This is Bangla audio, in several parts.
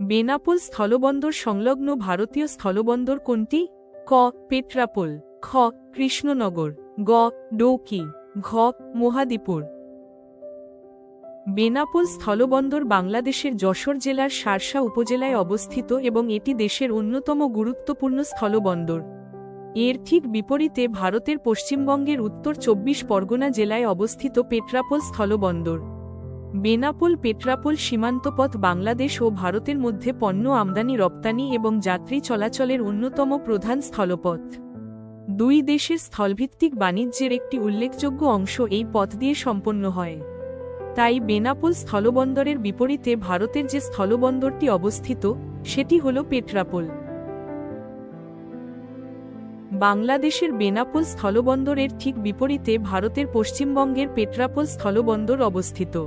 বেনাপোল স্থলবন্দর সংলগ্ন ভারতীয় স্থলবন্দর কোনটি? ক. পেট্রাপোল, খ. কৃষ্ণনগর, গ. ডৌকি, ঘ. মহাদীপুর। বেনাপোল স্থলবন্দর বাংলাদেশের যশোর জেলার শার্শা উপজেলায় অবস্থিত এবং এটি দেশের অন্যতম গুরুত্বপূর্ণ স্থলবন্দর। এর ঠিক বিপরীতে ভারতের পশ্চিমবঙ্গের উত্তর ২৪ পরগনা জেলায় অবস্থিত পেট্রাপোল স্থলবন্দর। বেনাপোল পেট্রাপোল সীমান্তপথ বাংলাদেশ ও ভারতের মধ্যে পণ্য আমদানি রপ্তানি এবং যাত্রী চলাচলের অন্যতম প্রধান স্থলপথ। দুই দেশের স্থলভিত্তিক বাণিজ্যের একটি উল্লেখযোগ্য অংশ এই পথ দিয়ে সম্পন্ন হয়। তাই বেনাপোল স্থলবন্দরের বিপরীতে ভারতের যে স্থলবন্দরটি অবস্থিত সেটি হল পেট্রাপোল। বাংলাদেশের বেনাপোল স্থলবন্দরের ঠিক বিপরীতে ভারতের পশ্চিমবঙ্গের পেট্রাপোল স্থলবন্দর অবস্থিত।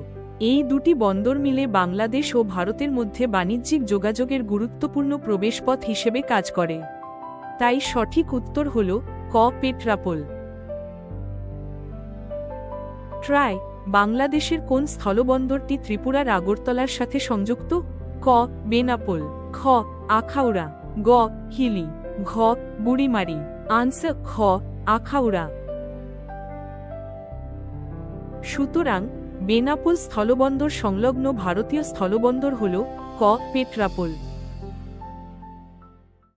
এই দুটি বন্দর মিলে বাংলাদেশ ও ভারতের মধ্যে বাণিজ্যিক যোগাযোগের গুরুত্বপূর্ণ প্রবেশপথ হিসেবে কাজ করে। তাই সঠিক উত্তর হল ক. পেট্রাপোল। ট্রাই বাংলাদেশের কোন স্থলবন্দরটি ত্রিপুরার আগরতলার সাথে সংযুক্ত? ক. বেনাপোল, খ. আখাউড়া, গ. হিলি, ঘ. বুড়িমারি। আনসার খ. আখাউড়া। সুতরাং বেনাপোল স্থলবন্দর সংলগ্ন ভারতীয় স্থলবন্দর হল ক. পেট্রাপোল।